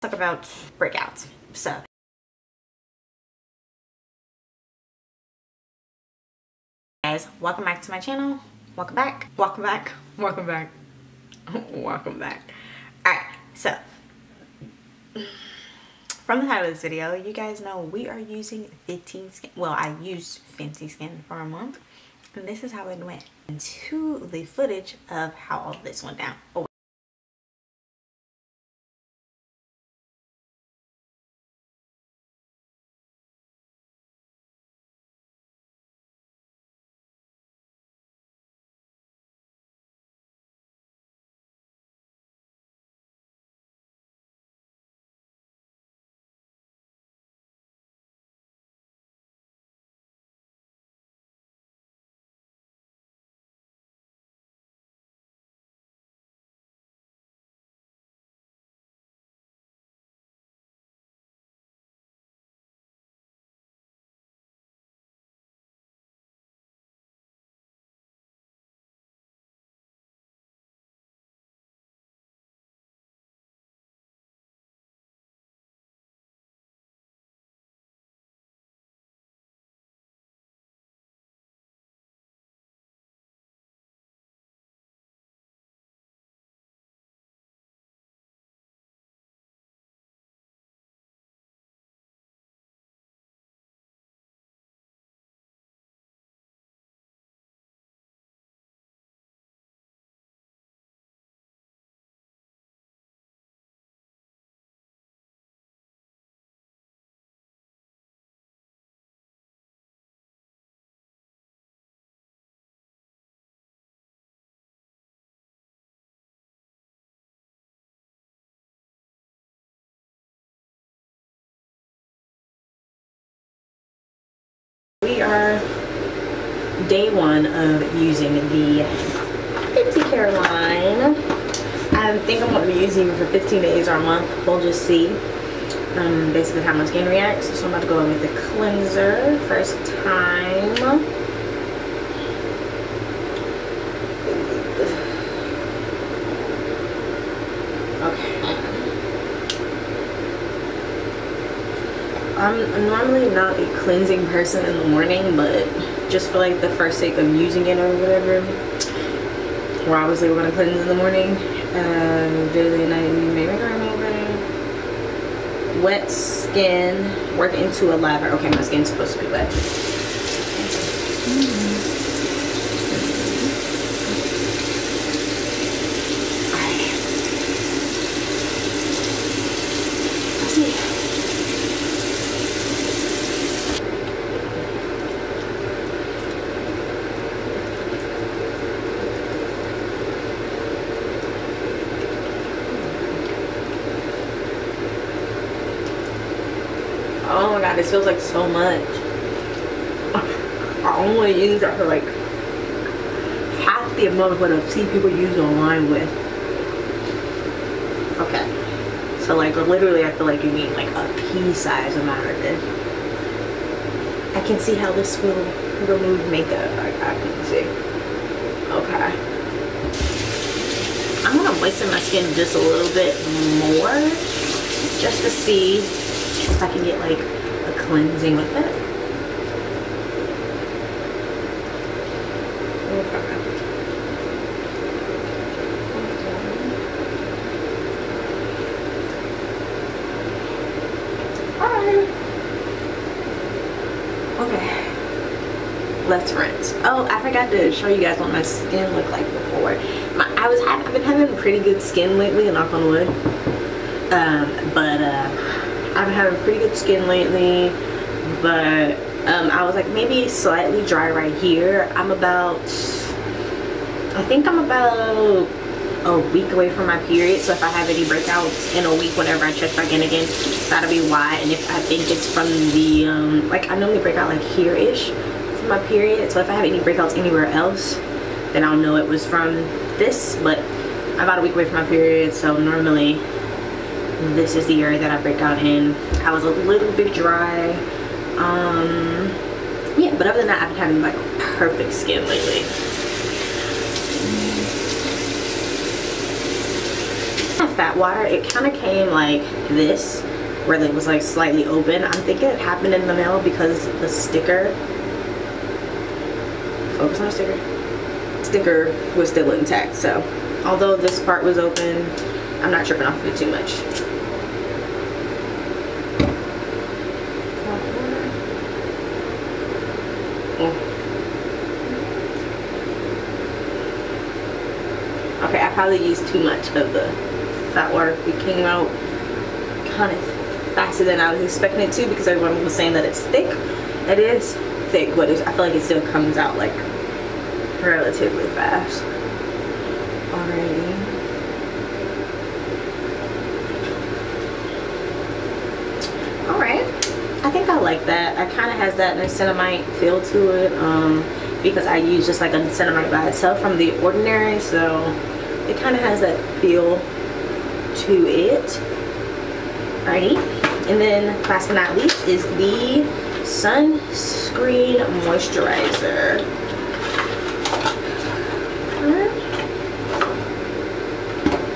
talk about breakouts. So guys, welcome back to my channel. Welcome back. Welcome back. Welcome back. Welcome back. Alright, so from the title of this video, you guys know we are using Fenty Skin. Well, I used Fenty Skin for a month, and this is how it went. Into the footage of how all this went down. Oh, we are day one of using the Fenty Care line. I think I'm going to be using it for 15 days or a month. We'll just see basically how my skin reacts. So I'm about to go in with the cleanser first time. I'm normally not a cleansing person in the morning, but just for like the first sake of using it or whatever, we're obviously going to cleanse in the morning. Daily night makeup remover. Wet skin, work into a lather. Okay, my skin's supposed to be wet. Oh my god, this feels like so much. I only want to use that for like half the amount of what I've seen people use online with. Okay, so like literally I feel like you need like a pea-sized amount of this. I can see how this will remove makeup. I can see. Okay, I'm gonna moisten my skin just a little bit more, just to see if I can get like a cleansing with it. Okay. Alright. Okay. Let's rinse. Oh, I forgot to show you guys what my skin looked like before. I've been having pretty good skin lately, knock on wood. I've been having pretty good skin lately, but I was like maybe slightly dry right here. I think I'm about a week away from my period, so if I have any breakouts in a week whenever I check back in again, that'll be why. And if I think it's from the like I normally break out like here-ish from my period, so if I have any breakouts anywhere else, then I'll know it was from this. But I'm about a week away from my period, so normally this is the area that I break out in. I was a little bit dry. Yeah, but other than that, I've been having like perfect skin lately. I fat water, it kind of came like this, where it was like slightly open. I'm thinking it happened in the mail because the sticker, focus on the sticker was still intact. So although this part was open, I'm not tripping off of it too much. Okay, I probably used too much of the fat water. It came out kind of faster than I was expecting it to, because everyone was saying that it's thick. It is thick, but I feel like it still comes out like relatively fast. Alrighty. Alright. I think I like that. It kind of has that niacinamide feel to it, because I use just like a niacinamide by itself from The Ordinary, so it kind of has that feel to it. Alrighty. And then last but not least is the Sunscreen Moisturizer.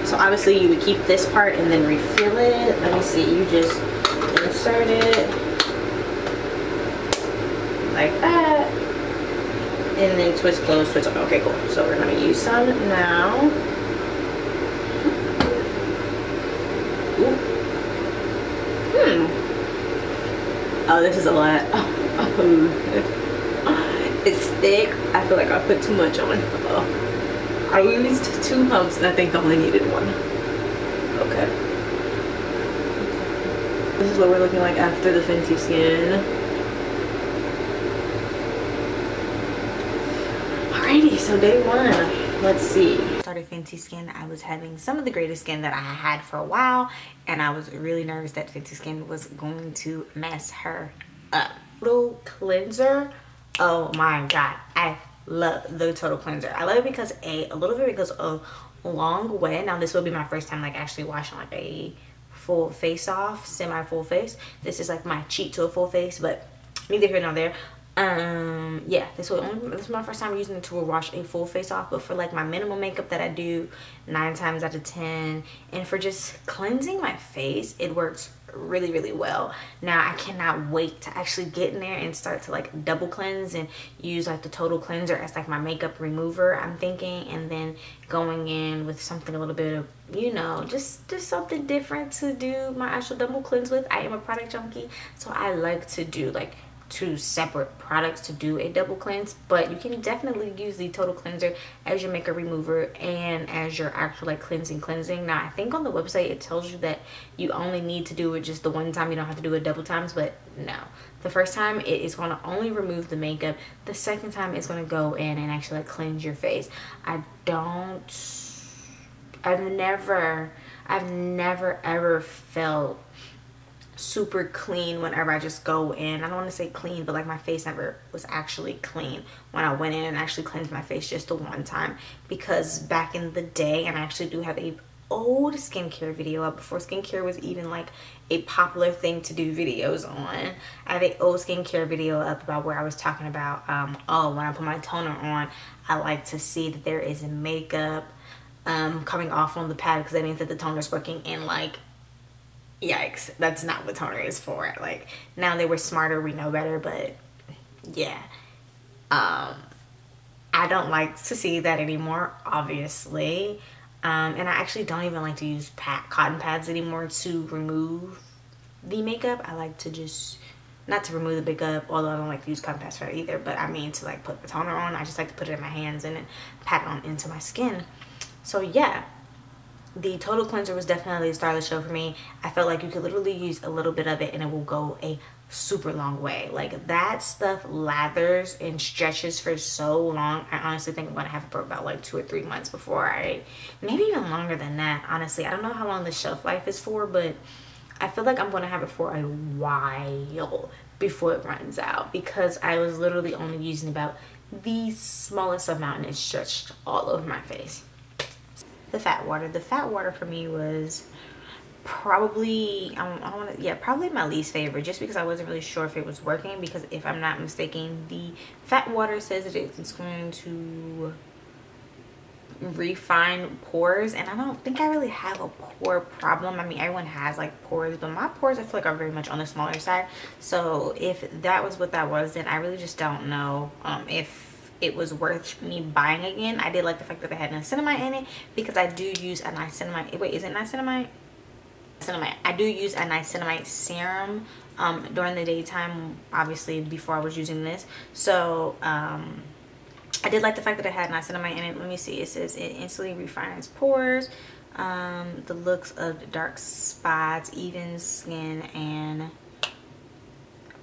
So obviously you would keep this part and then refill it. Let me see, you just insert it like that, and then twist, close, twist open. Okay, cool. So we're gonna use some now. Ooh. Oh, this is a lot. It's thick. I feel like I put too much on. I used 2 pumps and I think I only needed 1. Okay. This is what we're looking like after the Fenty Skin. Alrighty, so day 1. Let's see. Started Fenty Skin. I was having some of the greatest skin that I had for a while, and I was really nervous that Fenty Skin was going to mess her up. Little cleanser. Oh my god, I love the total cleanser. I love it because a little bit because a long way. Now this will be my first time like actually washing like a full face off, semi full face. This is like my cheat to a full face, but neither here nor there. Yeah, this is my first time using it to wash a full face off, but for like my minimal makeup that I do 9 times out of 10, and for just cleansing my face, it works really, really well. Now I cannot wait to actually get in there and start to like double cleanse and use like the total cleanser as like my makeup remover, I'm thinking, and then going in with something a little bit of, you know, just something different to do my actual double cleanse with. I am a product junkie, so I like to do like 2 separate products to do a double cleanse, but you can definitely use the total cleanser as your makeup remover and as your actual like cleansing. Now I think on the website it tells you that you only need to do it just the 1 time, you don't have to do it double times, but no, the first time it is going to only remove the makeup, the second time it's going to go in and actually like cleanse your face. I've never ever felt super clean whenever I just go in. I don't want to say clean, but like my face never was actually clean when I went in and actually cleansed my face just the 1 time, because back in the day, and I actually do have a old skincare video up before skincare was even like a popular thing to do videos on. I have a old skincare video up about where I was talking about oh, when I put my toner on, I like to see that there is makeup coming off on the pad, because that means that the toner is working, and like, yikes, that's not what toner is for. Like, now that we're smarter, we know better, but yeah, I don't like to see that anymore, obviously. And I actually don't even like to use cotton pads anymore to remove the makeup. I like to just, not to remove the makeup, although I don't like to use cotton pads for that either, but I mean to like put the toner on. I just like to put it in my hands and then pat it on into my skin. So yeah, the total cleanser was definitely a star of the show for me. I felt like you could literally use a little bit of it and it will go a super long way. Like, that stuff lathers and stretches for so long. I honestly think I'm gonna have it for about like 2 or 3 months before maybe even longer than that, honestly. I don't know how long the shelf life is for, but I feel like I'm gonna have it for a while before it runs out, because I was literally only using about the smallest amount and it stretched all over my face. The fat water for me was probably probably my least favorite, just because I wasn't really sure if it was working, because if I'm not mistaken, the fat water says that it's going to refine pores, and I don't think I really have a pore problem. I mean, everyone has like pores, but my pores I feel like are very much on the smaller side. So if that was what that was, then I really just don't know if it was worth me buying again. I did like the fact that they had niacinamide in it, because I do use a niacinamide. Wait, is it niacinamide? I do use a niacinamide serum during the daytime, obviously before I was using this. So I did like the fact that it had niacinamide in it. Let me see. It says it instantly refines pores, the looks of dark spots, evens skin, and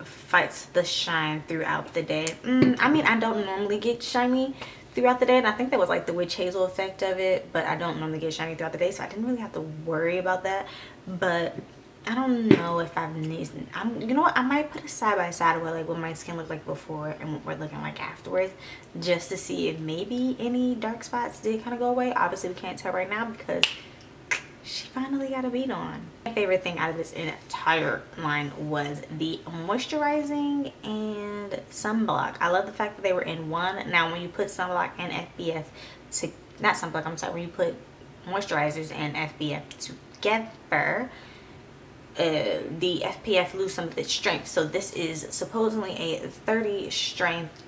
fights the shine throughout the day. I mean, I don't normally get shiny throughout the day, and I think that was like the witch hazel effect of it, but I don't normally get shiny throughout the day, so I didn't really have to worry about that. But I don't know if you know what, I might put a side by side where like what my skin looked like before and what we're looking like afterwards, just to see if maybe any dark spots did kind of go away. Obviously we can't tell right now because she finally got a beat on. My favorite thing out of this entire line was the moisturizing and sunblock. I love the fact that they were in one. Now when you put sunblock and FBF not sunblock, I'm sorry, when you put moisturizers and FBF together, the FPF lose some of its strength. So this is supposedly a 30 strength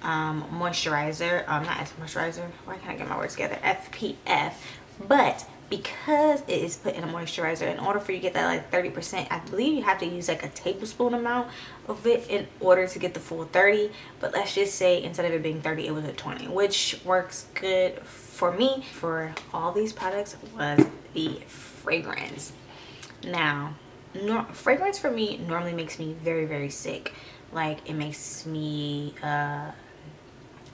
moisturizer, not moisturizer, why can't I get my words together, FPF. But because it is put in a moisturizer, in order for you to get that like 30%, I believe you have to use like a tablespoon amount of it in order to get the full 30. But let's just say instead of it being 30, it was a 20, which works good for me. For all these products was the fragrance. Now, fragrance for me normally makes me very, very sick. Like, it makes me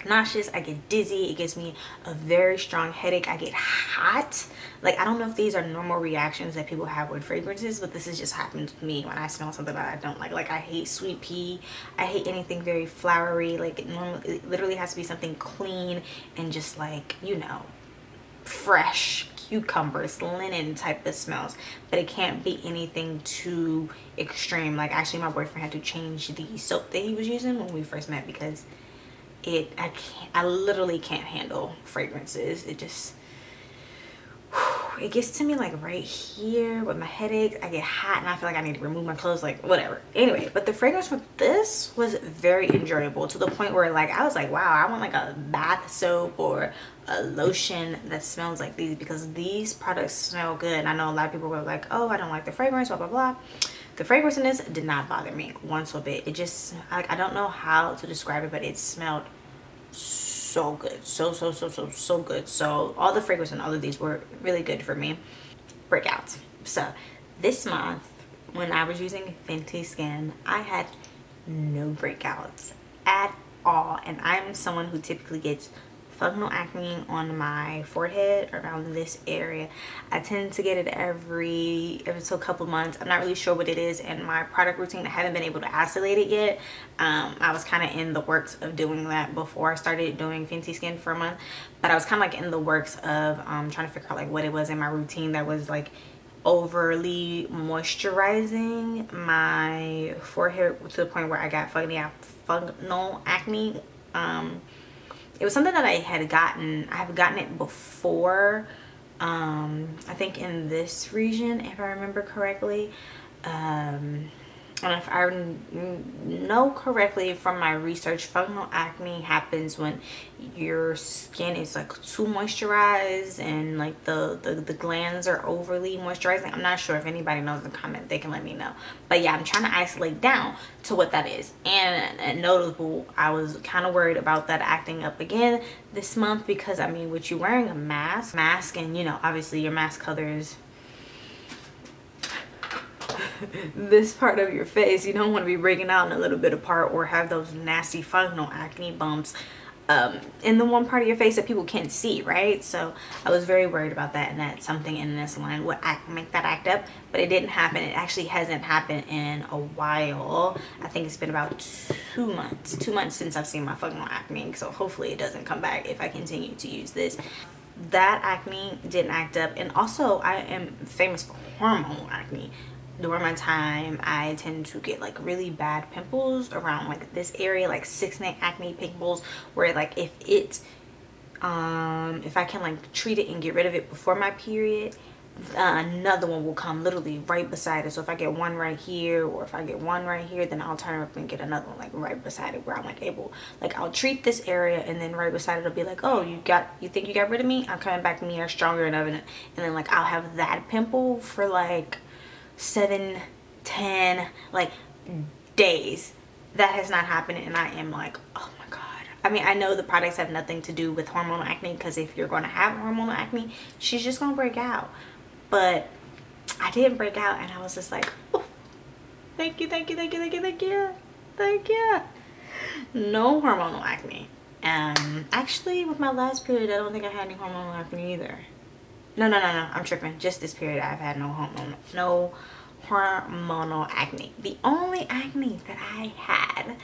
nauseous, I get dizzy, it gives me a very strong headache, I get hot. Like, I don't know if these are normal reactions that people have with fragrances, but this has just happened to me when I smell something that I don't like. Like, I hate sweet pea, I hate anything very flowery. Like, it literally has to be something clean and just like, you know, fresh, cucumbers, linen type of smells, but it can't be anything too extreme. Like, actually my boyfriend had to change the soap that he was using when we first met because I literally can't handle fragrances. It just, it gets to me like right here with my headache. I get hot and I feel like I need to remove my clothes, like whatever. Anyway, but the fragrance for this was very enjoyable, to the point where like I was like, wow, I want like a bath soap or a lotion that smells like these, because these products smell good. And I know a lot of people were like, oh, I don't like the fragrance, blah blah blah. The fragrance in this did not bother me one so bit. It just, like, I don't know how to describe it, but it smelled so good, so good. So all the fragrance and all of these were really good for me. Breakouts. So this month when I was using Fenty Skin, I had no breakouts at all, and I'm someone who typically gets fungal acne on my forehead around this area. I tend to get it every so couple months. I'm not really sure what it is in my product routine. I haven't been able to isolate it yet. I was kind of in the works of doing that before I started doing Fenty Skin for a month, but I was kind of like in the works of trying to figure out like what it was in my routine that was like overly moisturizing my forehead to the point where I got fungal acne. It was something that I have gotten it before, I think in this region, if I remember correctly. And if I know correctly from my research, fungal acne happens when your skin is like too moisturized and like the glands are overly moisturizing. I'm not sure. If anybody knows in the comment, they can let me know. But yeah, I'm trying to isolate down to what that is. And notable, I was kind of worried about that acting up again this month, because I mean, with you wearing a mask and, you know, obviously your mask covers this part of your face. You don't want to be breaking out in a little bit apart or have those nasty fungal acne bumps in the one part of your face that people can't see, right? So I was very worried about that, and that something in this line would make that act up, but it didn't happen. It actually hasn't happened in a while. I think it's been about 2 months since I've seen my fungal acne, so hopefully it doesn't come back if I continue to use this. That acne didn't act up, and also I am famous for hormonal acne. During my time, I tend to get like really bad pimples around like this area, like 6 neck acne pimples, where like if it if I can like treat it and get rid of it before my period, another one will come literally right beside it. So if I get one right here, or if I get one right here, then I'll turn up and get another one like right beside it, where I'm like able, like I'll treat this area and then right beside it it'll be like, oh, you think you got rid of me, I'm coming back meaner, stronger, and then like I'll have that pimple for like 7, 10 like days. That has not happened, and I am like, oh my god. I mean, I know the products have nothing to do with hormonal acne, because if you're going to have hormonal acne, she's just gonna break out. But I didn't break out, and I was just like, oh, thank you, thank you, thank you, thank you, thank you, thank you. No hormonal acne. Actually, with my last period, I don't think I had any hormonal acne either. No, I'm tripping. Just this period, I've had no hormonal acne. The only acne that I had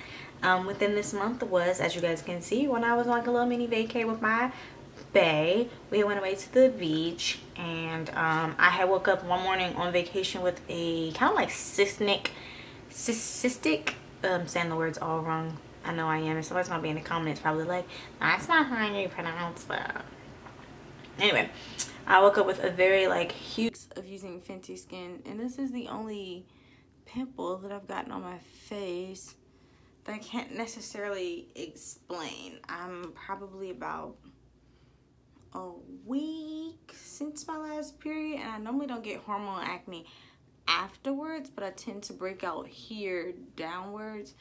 within this month was, as you guys can see, when I was on like a little mini vacay with my bae. We went away to the beach, and I had woke up one morning on vacation with a kind of like cystic, I'm saying the words all wrong, I know I am, and somebody's gonna be in the comments probably like, that's not how you pronounce that. Anyway, I woke up with a very like huge of using Fenty Skin, and this is the only pimple that I've gotten on my face that I can't necessarily explain. I'm probably about a week since my last period, and I normally don't get hormonal acne afterwards, but I tend to break out here downwards,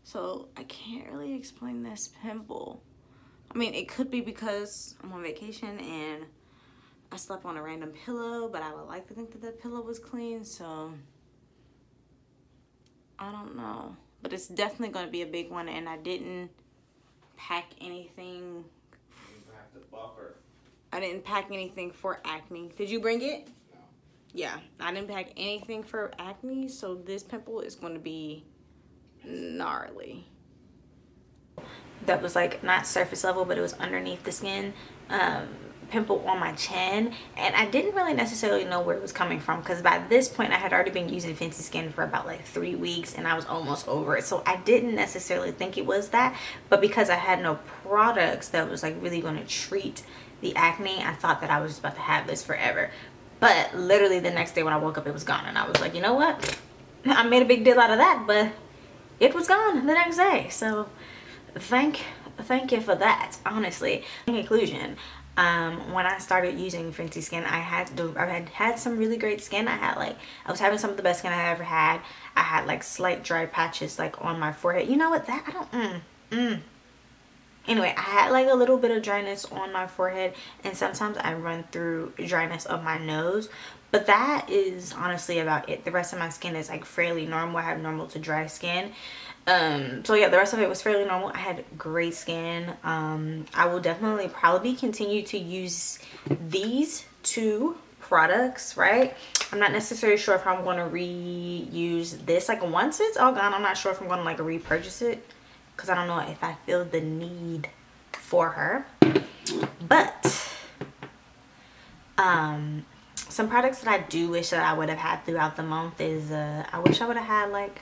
so I can't really explain this pimple. I mean, it could be because I'm on vacation and I slept on a random pillow, but I would like to think that that pillow was clean, so I don't know. But it's definitely going to be a big one, and I didn't pack anything. You have to buffer. I didn't pack anything for acne. Did you bring it? No. Yeah, I didn't pack anything for acne, so this pimple is going to be gnarly. That was like not surface level, but it was underneath the skin. Pimple on my chin, and I didn't really necessarily know where it was coming from, because by this point I had already been using Fenty Skin for about like 3 weeks, and I was almost over it, so I didn't necessarily think it was that. But because I had no products that was like really going to treat the acne, I thought that I was just about to have this forever. But literally the next day when I woke up, it was gone, and I was like, you know what, I made a big deal out of that, but it was gone the next day. So thank you for that, honestly. In conclusion, when I started using Fenty Skin, I had some really great skin. I was having some of the best skin I ever had. I had like slight dry patches like on my forehead. You know what, that I don't Anyway, I had like a little bit of dryness on my forehead, and sometimes I run through dryness of my nose, but that is honestly about it. The rest of my skin is like fairly normal. I have normal to dry skin. So yeah, the rest of it was fairly normal. I had great skin. I will definitely probably continue to use these 2 products, right? I'm not necessarily sure if I'm going to reuse this. Like once it's all gone, I'm not sure if I'm going to like repurchase it, because I don't know if I feel the need for her. But some products that I do wish that I would have had throughout the month is I wish I would have had like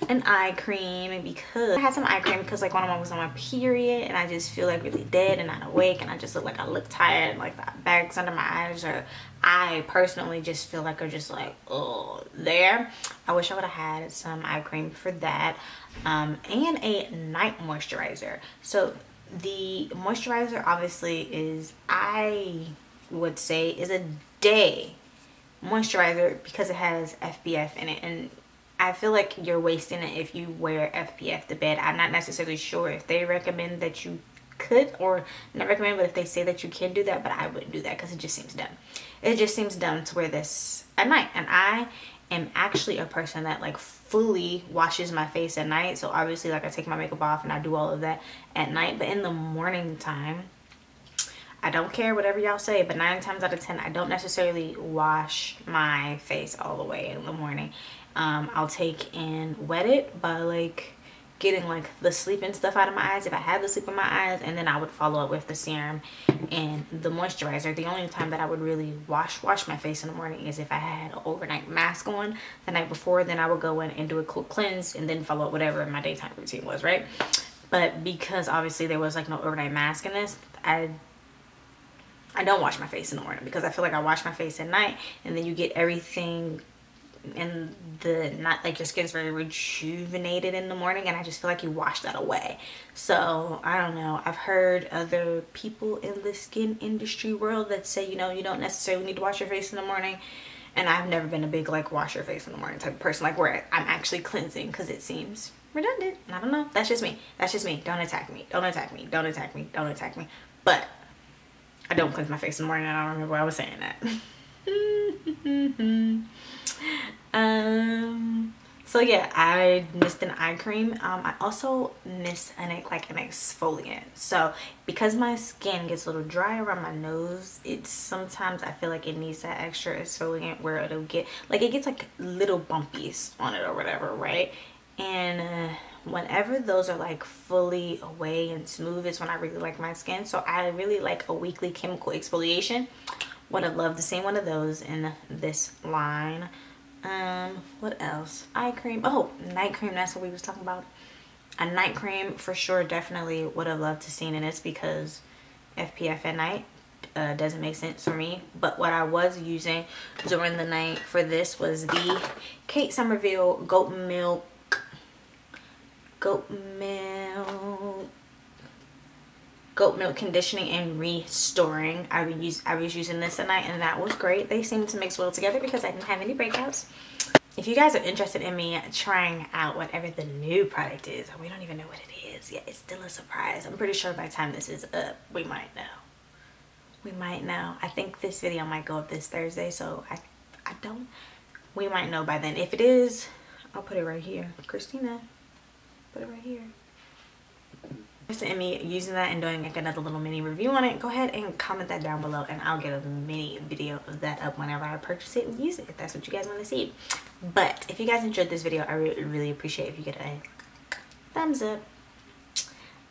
an eye cream, because I had some eye cream because like when I was on my period and I just feel like really dead and not awake, and I just look tired, and like the bags under my eyes, or I personally just feel like are just like, oh, there. I wish I would have had some eye cream for that, and a night moisturizer. So the moisturizer obviously is, I would say, is a day moisturizer because it has SPF in it, and I feel like you're wasting it if you wear SPF to bed. I'm not necessarily sure if they recommend that you could, or not recommend, but if they say that you can do that, but I wouldn't do that because it just seems dumb. It just seems dumb to wear this at night, and I am actually a person that like fully washes my face at night. So obviously like I take my makeup off and I do all of that at night, but in the morning time, I don't care whatever y'all say, but 9 times out of 10 I don't necessarily wash my face all the way in the morning. I'll take and wet it by like getting like the sleeping stuff out of my eyes if I have the sleep in my eyes, and then I would follow up with the serum and the moisturizer. The only time that I would really wash my face in the morning is if I had an overnight mask on the night before. Then I would go in and do a quick cleanse and then follow up whatever my daytime routine was, right? But because obviously there was like no overnight mask in this, I I don't wash my face in the morning because I feel like I wash my face at night and then you get everything in the night, like your skin's very rejuvenated in the morning, and I just feel like you wash that away. So I don't know, I've heard other people in the skin industry world that say, you know, you don't necessarily need to wash your face in the morning, and I've never been a big like wash your face in the morning type of person, like where I'm actually cleansing, because it seems redundant. I don't know, that's just me, that's just me. Don't attack me, don't attack me, don't attack me, don't attack me. But I don't cleanse my face in the morning. I don't remember why I was saying that. So yeah, I missed an eye cream. I also missed an exfoliant. So because my skin gets a little dry around my nose, it's sometimes I feel like it needs that extra exfoliant where it'll get like, it gets like little bumpies on it or whatever, right? And whenever those are like fully away and smooth is when I really like my skin. So I really like a weekly chemical exfoliation. Would have loved to see one of those in this line. What else? Eye cream. Oh, night cream, that's what we was talking about. A night cream for sure, definitely would have loved to seen, and it's because SPF at night doesn't make sense for me. But what I was using during the night for this was the Kate Somerville goat milk conditioning and restoring. I was using this at night, and that was great. They seemed to mix well together because I didn't have any breakouts. If you guys are interested in me trying out whatever the new product is, we don't even know what it is yet. It's still a surprise. I'm pretty sure by the time this is up, we might know. We might know. I think this video might go up this Thursday, so we might know by then. If it is, I'll put it right here. Christina, put it right here. And me using that and doing like another little mini review on it, go ahead and comment that down below, and I'll get a mini video of that up whenever I purchase it and use it, if that's what you guys want to see. But if you guys enjoyed this video, I really appreciate if you get a thumbs up.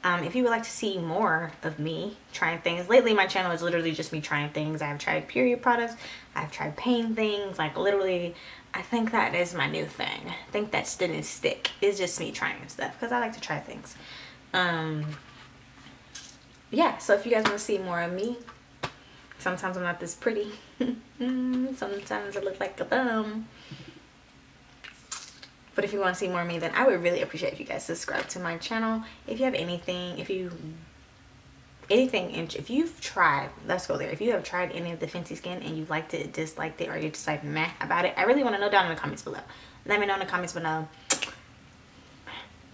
If you would like to see more of me trying things, lately my channel is literally just me trying things. I've tried period products, I've tried pain things, like literally I think that is my new thing. I think that didn't stick. It's just me trying stuff because I like to try things. Yeah, so if you guys want to see more of me, sometimes I'm not this pretty. Sometimes I look like a thumb. But if you want to see more of me, then I would really appreciate if you guys subscribe to my channel. If you have anything, if you've tried, let's go there. If you have tried any of the Fenty Skin and you liked it, disliked it, or you're just like meh about it, I really want to know down in the comments below. Let me know in the comments below.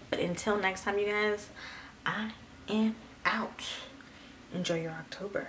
But until next time, you guys, I am out. Enjoy your October.